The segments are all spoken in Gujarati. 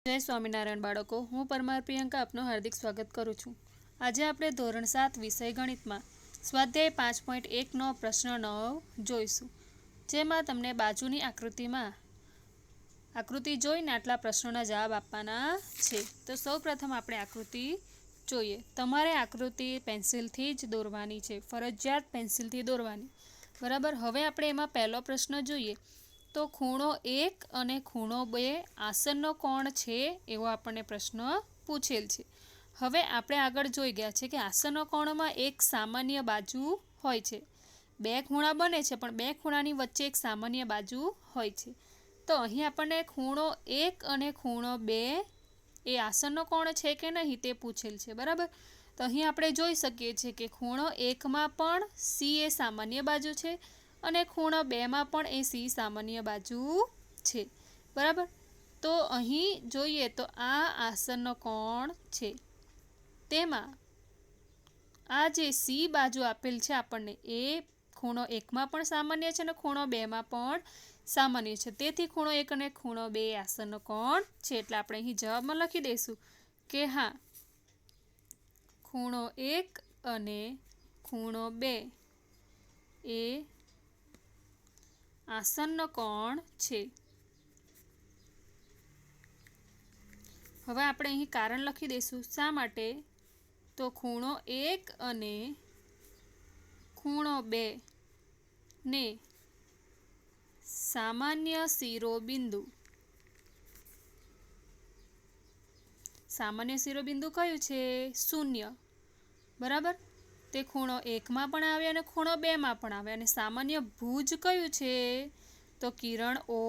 जय स्वामीनारायण बाळको, हूँ परमार प्रियंका आपનું हार्दिक स्वागत करूँ छूँ। આજે આપણે ધોરણ 7 વિષય ગણિતમાં સ્વાધ્યાય 5.1નો પ્રશ્ન 9 જોઈશું, જેમાં તમને બાજુની આકૃતિ જોઈને આટલા પ્રશ્નોના જવાબ આપવાના છે। તો સૌપ્રથમ આપણે આકૃતિ જોઈએ। તમારે આકૃતિ પેન્સિલથી જ દોરવાની છે, ફરજિયાત પેન્સિલથી દોરવાની, બરાબર। હવે આપણે એમાં પહેલો પ્રશ્ન જોઈએ તો ખૂણો 1 અને ખૂણો 2 આસનનો કોણ છે એવો આપણને પ્રશ્ન પૂછેલ છે। હવે આપણે આગળ જોઈ ગયા છે કે આસનનો કોણમાં એક સામાન્ય બાજુ હોય છે। બે ખૂણા બને છે પણ બે ખૂણાની વચ્ચે એક સામાન્ય બાજુ હોય છે। તો અહીં આપણને ખૂણો 1 અને ખૂણો 2 એ આસનનો કોણ છે કે નહીં તે પૂછેલ છે, બરાબર। તો અહીં આપણે જોઈ શકીએ છીએ કે ખૂણો 1માં પણ સી એ સામાન્ય બાજુ છે અને ખૂણો 2માં પણ એ સી સામાન્ય બાજુ છે, બરાબર। તો અહીં જોઈએ તો આ આસનનો કોણ છે, તેમાં આ જે સી બાજુ આપેલ છે આપણને એ ખૂણો 1માં પણ સામાન્ય છે અને ખૂણો 2માં પણ સામાન્ય છે। તેથી ખૂણો 1 અને ખૂણો 2 આસનનો કોણ છે। એટલે આપણે અહીં જવાબમાં લખી દઈશું કે હા, ખૂણો 1 અને ખૂણો 2 એ આસનનો કોણ છે। હવે આપણે અહીં કારણ લખી દઈશું શા માટે, તો ખૂણો 1 અને ખૂણો 2 ને સામાન્ય શિરોબિંદુ કયું છે? 0, બરાબર। તે ખૂણો 1માં પણ આવે અને ખૂણો 2માં પણ આવે અને સામાન્ય ભુજ કયું છે? તો કિરણ ઓ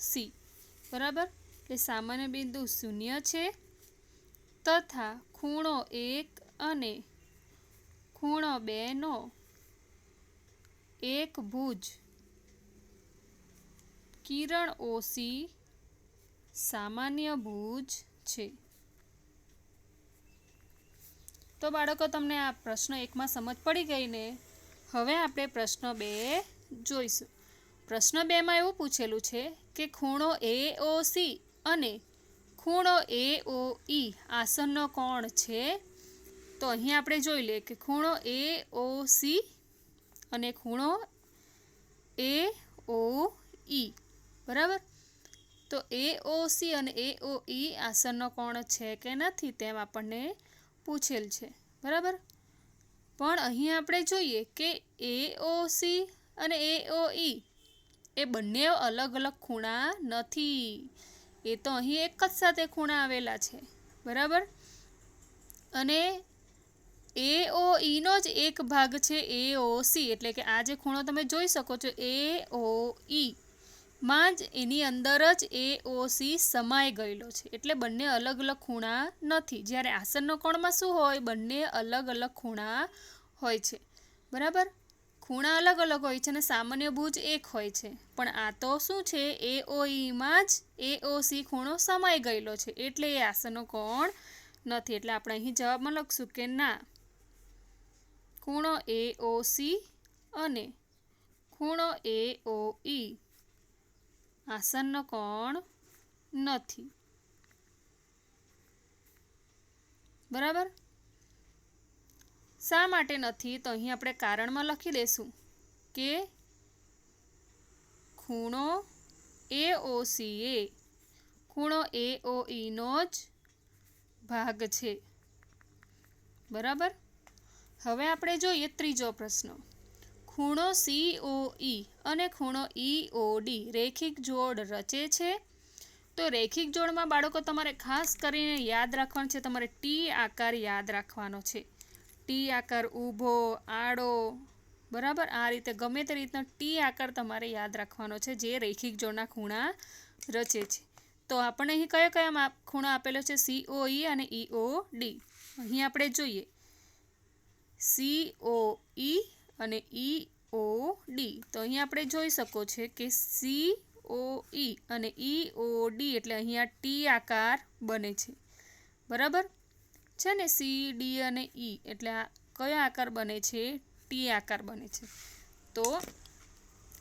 સી, બરાબર। એટલે સામાન્ય બિંદુ 0 છે તથા ખૂણો 1 અને ખૂણો 2 નો એક ભુજ કિરણ ઓસી સામાન્ય ભુજ છે। તો બાળકો, તમને આ પ્રશ્ન 1માં સમજ પડી ગઈ ને? હવે આપણે પ્રશ્ન 2 જોઈશું। પ્રશ્ન 2માં એવું પૂછેલું છે કે ખૂણો એઓસી અને ખૂણો એઓઈ આસનનો કોણ છે। તો અહીં આપણે જોઈ લઈએ કે ખૂણો એઓસી અને ખૂણો એઓઈ, બરાબર। તો એઓસી અને એઓઈ આસનનો કોણ છે કે નથી તેમ આપણને પૂછેલ છે, બરાબર। પણ અહીં આપણે જોઈએ કે એઓસી અને એઓઈ એ બંને અલગ અલગ ખૂણા નથી, એ તો અહીં એક જ સાથે ખૂણા આવેલા છે, બરાબર। અને એઓઈનો જ એક ભાગ છે એઓસી, એટલે કે આ જે ખૂણો તમે જોઈ શકો છો એઓઈ માં જ એની અંદર જ એઓસી સમાઈ ગયેલો છે, એટલે બંને અલગ અલગ ખૂણા નથી। જ્યારે આસનનો કોણમાં શું હોય? બંને અલગ અલગ ખૂણા હોય છે, બરાબર। ખૂણા અલગ અલગ હોય છે અને સામાન્ય ભુજ એક હોય છે, પણ આ તો શું છે? એઓઈમાં જ એઓસી ખૂણો સમાઈ ગયેલો છે, એટલે એ આસનનો કોણ નથી। એટલે આપણે અહીં જવાબમાં લખશું કે ના, ખૂણો એઓસી અને ખૂણો એઓઈ આસનનો કોણ નથી, બરાબર। શા માટે નથી? તો અહીં આપણે કારણમાં લખી દઈશું કે ખૂણો એઓસી એ ખૂણો એઓઈનો જ ભાગ છે, બરાબર। હવે આપણે જોઈએ ત્રીજો પ્રશ્ન। ખૂણો સીઓઈ અને ખૂણો ઈઓડી રેખિક જોડ રચે છે। તો રેખિક જોડમાં બાળકો તમારે ખાસ કરીને યાદ રાખવાનું છે, તમારે ટી આકાર યાદ રાખવાનો છે। ટી આકાર ઊભો, આડો, બરાબર, આ રીતે ગમે તે રીતનો ટી આકાર તમારે યાદ રાખવાનો છે જે રેખિક જોડના ખૂણા રચે છે। તો આપણને અહીં કયા કયા ખૂણા આપેલો છે? સીઓઈ અને ઈઓડી। અહીં આપણે જોઈએ સીઓઈ અને ઈઓડી, તો અહીં આપણે જોઈ શકો છો કે સીઓઈ અને ઈઓડી એટલે અહીંયા ટી આકાર બને છે, બરાબર છે ને? સી, ડી અને ઈ એટલે આ કયો આકાર બને છે? ટી આકાર બને છે। તો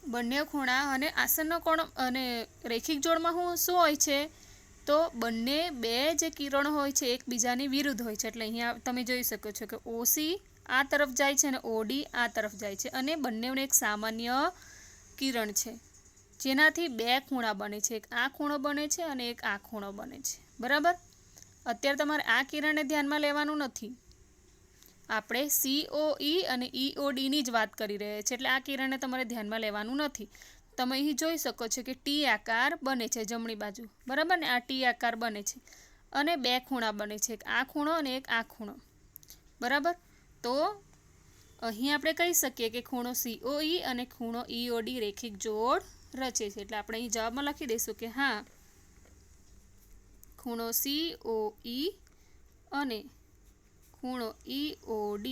બંને ખૂણા અને આસનનો કોણ અને રેખિક જોડમાં શું હોય છે? તો બંને બે જે કિરણો હોય છે એકબીજાની વિરુદ્ધ હોય છે, એટલે અહીંયા તમે જોઈ શકો છો કે ઓસી આ તરફ જાય છે અને ઓડી આ તરફ જાય છે, અને બંનેને એક સામાન્ય કિરણ છે જેનાથી બે ખૂણા બને છે, એક આ ખૂણો બને છે અને એક આ ખૂણો બને છે, બરાબર। અત્યારે તમારે આ કિરણને ધ્યાનમાં લેવાનું નથી, આપણે COE અને EODની જ વાત કરી રહ્યા છીએ, એટલે આ કિરણને તમારે ધ્યાનમાં લેવાનું નથી। તમે અહીં જોઈ શકો છો કે ટી આકાર બને છે જમણી બાજુ, બરાબર ને, આ ટી આકાર બને છે અને બે ખૂણા બને છે, એક આ ખૂણો અને એક આ ખૂણો, બરાબર। તો અહીં આપણે કહી શકીએ કે ખૂણો COE અને ખૂણો EOD રેખિક જોડ રચે છે, એટલે આપણે અહીં જવાબમાં લખી દઈશું કે હા, ખૂણો COE અને ખૂણો EOD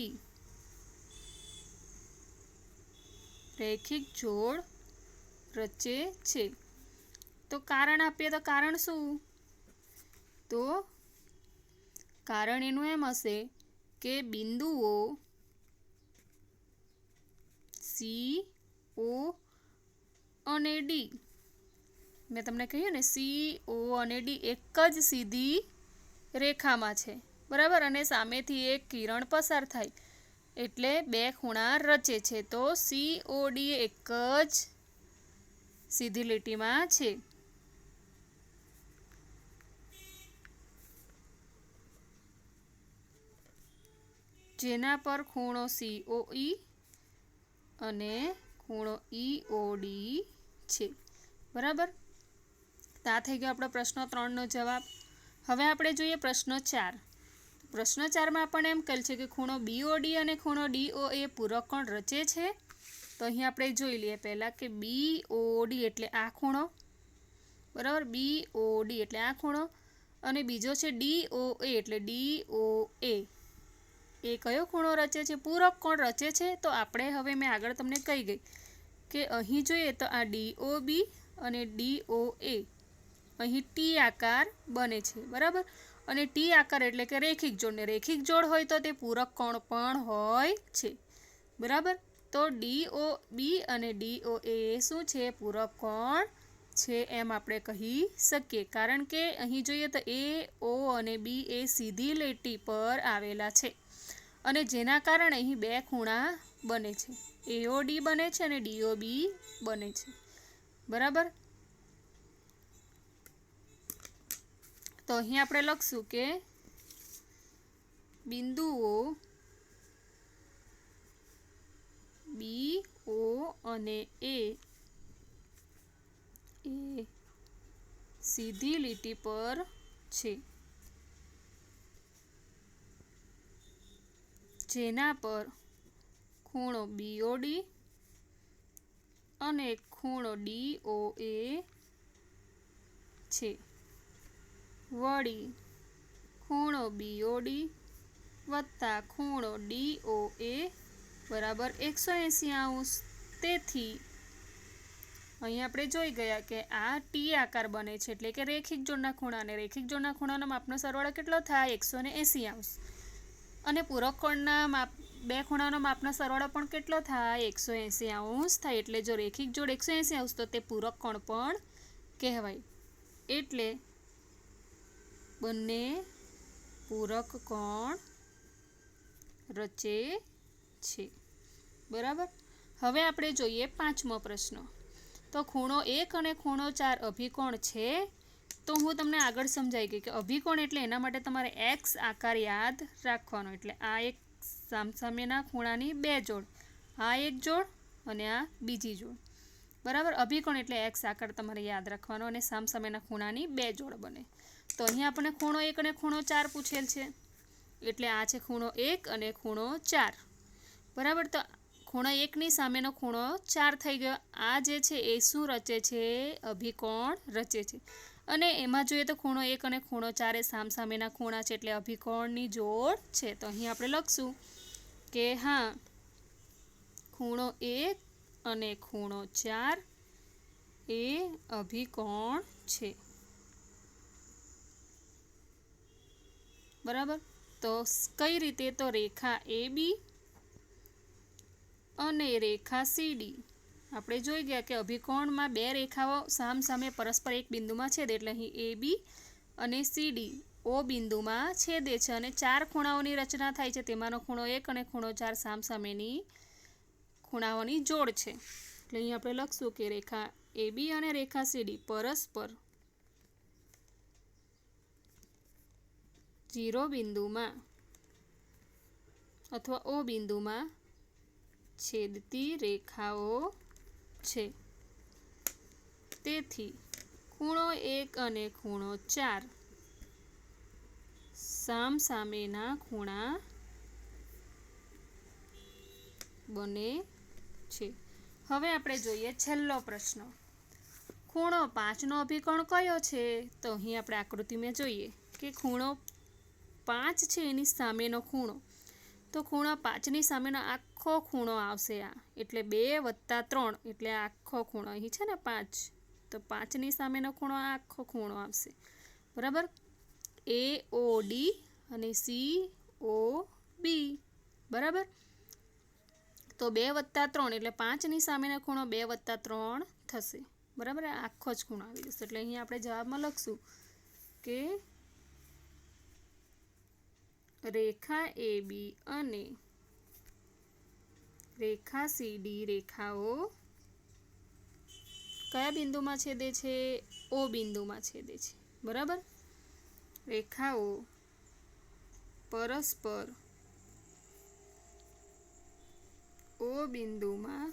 રેખિક જોડ રચે છે। તો કારણ આપીએ તો કારણ શું? તો કારણ એનું એમ હશે કે બિંદુઓ C, O અને D, મેં તમને કહ્યું ને C, O અને D એક જ સીધી રેખામાં છે, બરાબર, અને સામેથી એક કિરણ પસાર થાય એટલે બે ખૂણા રચે છે। તો COD એક જ સીધી લીટીમાં છે, જેના પર ખૂણો COE અને ખૂણો EOD છે, બરાબર। તો આ થઈ ગયો આપણો પ્રશ્ન 3નો જવાબ। હવે આપણે જોઈએ પ્રશ્ન 4। પ્રશ્ન 4માં આપણને એમ કહે છે કે ખૂણો BOD અને ખૂણો DOA પૂરક કોણ રચે છે। તો અહીં આપણે જોઈ લઈએ પહેલાં કે BOD એટલે આ ખૂણો, બરાબર, BOD એટલે આ ખૂણો, અને બીજો છે DOA એટલે DOA, એ કયો ખૂણો રચે છે? પૂરક કોણ રચે છે। તો આપણે હવે મેં આગળ તમને કહી ગઈ કે અહીં જોઈએ તો આ DOB અને DOA અહીં ટી આકાર બને છે, બરાબર, અને ટી આકાર એટલે કે રેખિક જોડ, ને રેખિક જોડ હોય તો તે પૂરક કોણ પણ હોય છે, બરાબર। તો DOB અને DOA શું છે? પૂરક કોણ છે એમ આપણે કહી શકીએ, કારણ કે અહીં જોઈએ તો AO અને B એ સીધી લીટી પર આવેલા છે અને જેના કારણે અહીં બે ખૂણા બને છે, AOD બને છે અને DOB બને છે, બરાબર। તો અહીં આપણે લખશું કે બિંદુઓ BO અને A એ સીધી લીટી પર છે, જેના પર ખૂણો BOD અને ખૂણો DOA છે, વળી ખૂણો BOD વત્તા ખૂણો DOA બરાબર 180°। તેથી અહીં આપણે જોઈ ગયા કે આ ટી આકાર બને છે એટલે કે રેખિક જોડના ખૂણા, અને રેખિક જોડના ખૂણાનો માપનો સરવાળો કેટલો થાય? 180°, અને પૂરક કોણના બે ખૂણાનો માપનો સરવાળો પણ કેટલો થાય? 180° થાય, એટલે જો રેખિક જોડ 180° તો તે પૂરક કોણ પણ કહેવાય, એટલે બંને પૂરક કોણ રચે છે, બરાબર। હવે આપણે જોઈએ 5મો પ્રશ્ન। તો ખૂણો 1 અને ખૂણો 4 અભિકોણ છે। તો હું તમને આગળ સમજાઈ ગઈ કે અભિકોણ એટલે એના માટે તમારે X આકાર યાદ રાખવાનો, એટલે આ એક સામસામેના ખૂણાની બે જોડ, આ એક જોડ અને આ બીજી જોડ, બરાબર। અભિકોણ એટલે X આકાર તમારે યાદ રાખવાનો અને સામસામેના ખૂણાની બે જોડ બને। તો અહીં આપણને ખૂણો 1 અને ખૂણો 4 પૂછેલ છે, એટલે આ છે ખૂણો 1 અને ખૂણો 4, બરાબર। તો ખૂણો 1ની સામેનો ખૂણો 4 થઈ ગયો, આ જે છે એ શું રચે છે? અભિકોણ રચે છે, અને એમાં જોઈએ તો ખૂણો 1 અને ખૂણો 4 એ સામસામેના ખૂણા છે, એટલે અભિકોણની જોડ છે। તો અહીં આપણે લખશું કે હા, ખૂણો 1 અને ખૂણો 4 એ અભિકોણ છે, બરાબર। તો કઈ રીતે? તો રેખા AB અને રેખા CD, આપણે જોઈ ગયા કે અભિકોણમાં બે રેખાઓ સામસામે પરસ્પર એક બિંદુમાં છેદે, એટલે અહીં AB અને CD O બિંદુમાં છેદે છે અને 4 ખૂણાઓની રચના થાય છે. તેમાંનો ખૂણો 1 અને ખૂણો 4 સામસામેની ખૂણાઓની જોડ છે. એટલે અહીં આપણે લખશું કે રેખા AB અને રેખા CD પરસ્પર 0 બિંદુમાં અથવા O બિંદુમાં છેદતી રેખાઓ છે. તેથી ખૂણો 1 અને ખૂણો 4 સામસામેના ખૂણા બને છે. હવે આપણે જોઈએ છેલ્લો પ્રશ્ન. ખૂણો 5નો અભિકોણ કયો છે? તો અહીં આપણે આકૃતિમાં જોઈએ કે ખૂણો 5 છે એની સામેનો ખૂણો. તો ખૂણા 5ની સામેનો આખો ખૂણો આવશે આ. એટલે 2 + 3 એટલે આખો ખૂણો. અહીં છે ને 5, તો 5ની સામેનો ખૂણો આખો ખૂણો આવશે. બરાબર? AOD અને COB. બરાબર? તો 2 + 3 એટલે 5ની સામેનો ખૂણો 2 + 3 થશે. બરાબર? આખો જ ખૂણો આવી જશે. એટલે અહીં આપણે જવાબમાં લખશું કે રેખા AB અને રેખા CD રેખાઓ કયા બિંદુમાં છેદે છે? O બિંદુમાં છેદે છે. બરાબર? રેખાઓ પરસ્પર O બિંદુમાં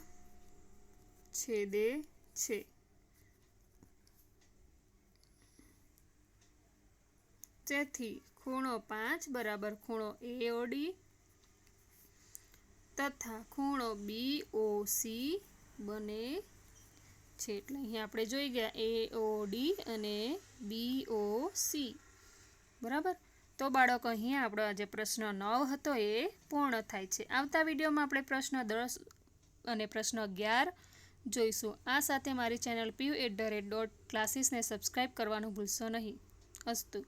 છેદે છે. તેથી ખૂણો 5 બરાબર ખૂણો AOD તથા ખૂણો BOC બને છે. એટલે અહીં આપણે જોઈ ગયા AOD અને BOC. બરાબર? તો બાળકો અહીં આપણો આજે પ્રશ્ન 9 હતો એ પૂર્ણ થાય છે. આવતા વિડીયોમાં આપણે પ્રશ્ન 10 અને પ્રશ્ન 11 જોઈશું. આ સાથે મારી ચેનલ PU@classes ને સબસ્ક્રાઈબ કરવાનું ભૂલશો નહીં. અસ્તુ.